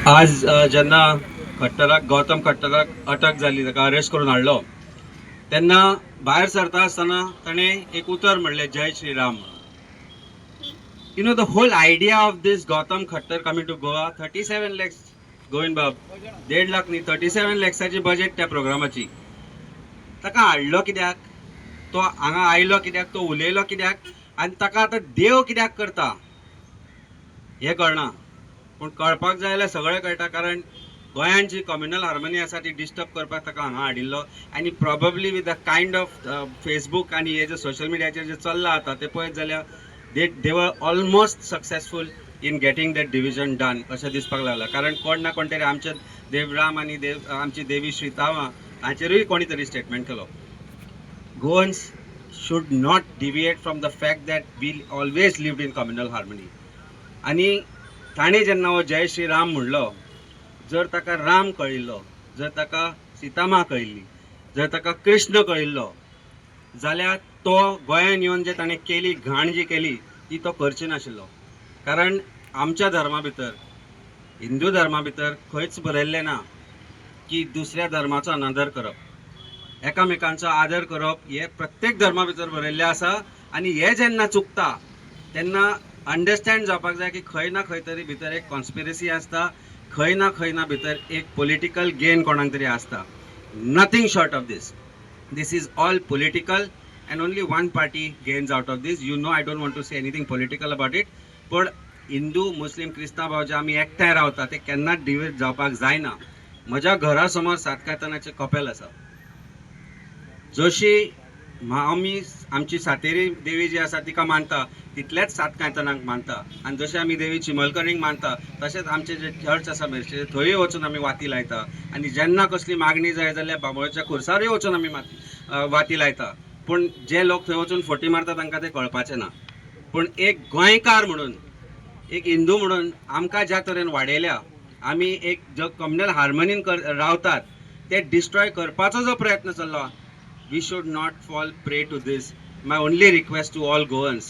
आज जेन्ना खट्टराक गौतम खट्टराक अटक जाली, ताका अरेस्ट करून हाडलो तेन्ना भायर सरता आसतना ताणें एक उतर म्हणलें, जय Shri Ram. You know the whole idea of this Gautam Khattar coming to Goa, 37 lakhs Govind बाब, 1.5 लाख न्ही, 37 लॅक्साची बजेट त्या प्रोग्रामाची. ताका हाडलो कित्याक, तो हांगा आयलो कित्याक, तो उलयलो कित्याक, आनी ताका आतां देव कित्याक करता हें कळना. पूण कळपाक जाय जाल्यार सगळें कळटा, कारण गोंयांत जी कम्युनल हार्मनी आसा ती डिस्टर्ब करपाक ताका हांगा हाडिल्लो. आनी probably with the kind of Facebook आनी हे जे सोशल मिडियाचेर जे चल्लां आतां ते पळयत जाल्यार they were almost successful in getting that division done अशें दिसपाक लागलां. कारण कोण ना कोण तरी आमचे देवराम आनी आमची देवी श्रीतावा हाचेरूय कोणी तरी स्टेटमेंट केलो. Goans should not deviate from the fact that we always lived in communal harmony. आणि ताणें जेन्ना हो जय श्री राम म्हणलो, जर ताका राम कळिल्लो, जर ताका सीतामा कळिल्ली, जर ताका कृष्ण कळिल्लो जाल्यार तो गोंयांत येवन जे ताणें केली घाण जी केली ती तो करची नाशिल्लो. कारण आमच्या धर्मा भितर, हिंदू धर्मा भितर खंयच बरयल्लें ना की दुसऱ्या धर्माचो अनादर करप. एकामेकांचो आदर करप हे प्रत्येक धर्मा भितर बरयल्लें आसा. आनी हे जेन्ना चुकता तेन्ना अंडरस्टँड जावपाक जाय की खंय ना खंय तरी भितर एक कॉन्स्पिरसी आसता, खंय ना भितर एक पॉलिटिकल गेन कोणाक तरी आसता. Nothing short of this. This is all political and only one party gains out of this. You know, I don't want to say anything political about it, पण हिंदू मुस्लिम क्रिस्तांव भाव जे आमी एकठांय रावता ते केन्नाच डिवायड जावपाक जायना. म्हज्या घरा समोर सातकातनाचें कपेल आसा. जशी आमी आमची सातेरी देवी जी आसा तिका मानता तितलेच सातकायतनाक मानता. आनी जशें आमी देवी चिमलकणीक मानता तशेंच आमचे जे चर्च आसा मेर्शे थंय वचून आमी वाती लायता. आनी जेन्ना कसली मागणी जाय जाल्यार बाबोळच्या खुर्सारूय वचून आमी वाती लायता. पूण जे लोक थंय वचून फोटी मारता तांकां तें कळपाचें ना. पूण एक गोंयकार म्हणून, एक हिंदू म्हणून आमकां ज्या तरेन वाडयल्या, आमी एक जो कम्युनल हार्मनीन रावतात ते डिस्ट्रॉय करपाचो जो प्रयत्न चल्ला, we should not fall prey to this. My only request to all Goans,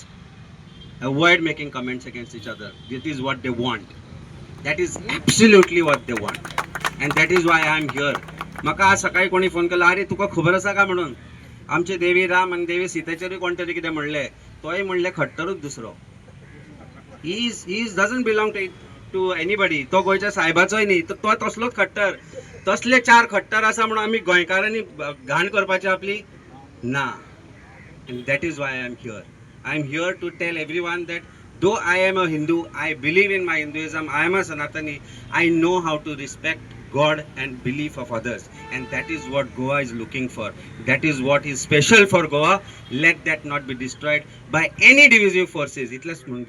avoid making comments against each other. That is what they want. That is absolutely what they want. And that is why I am here. म्हाका आज सकाळी कोणी phone केला, अरे तुका खबर आसा का म्हणून, आमचे देवी राम आनी देवी सीतेचेरूय कोण तरी कितें म्हणलें, तोय म्हणलें खट्टरूच दुसरो. He doesn't belong to anybody. तो गोंयच्या साहेबाचोय न्ही, तो तसलोच खट्टर. तसले 4 खट्टर आसा म्हणून आमी गोंयकारांनी घाण करपाची आपली ना. And that is why I am here. I am here to tell everyone that though I am a Hindu, I believe in my Hinduism, I am a Sanatani, I know how to respect God and belief of others. And that is what Goa is looking for. That is what is special for Goa. Let that not be destroyed by any divisive forces. Itlas म्हणून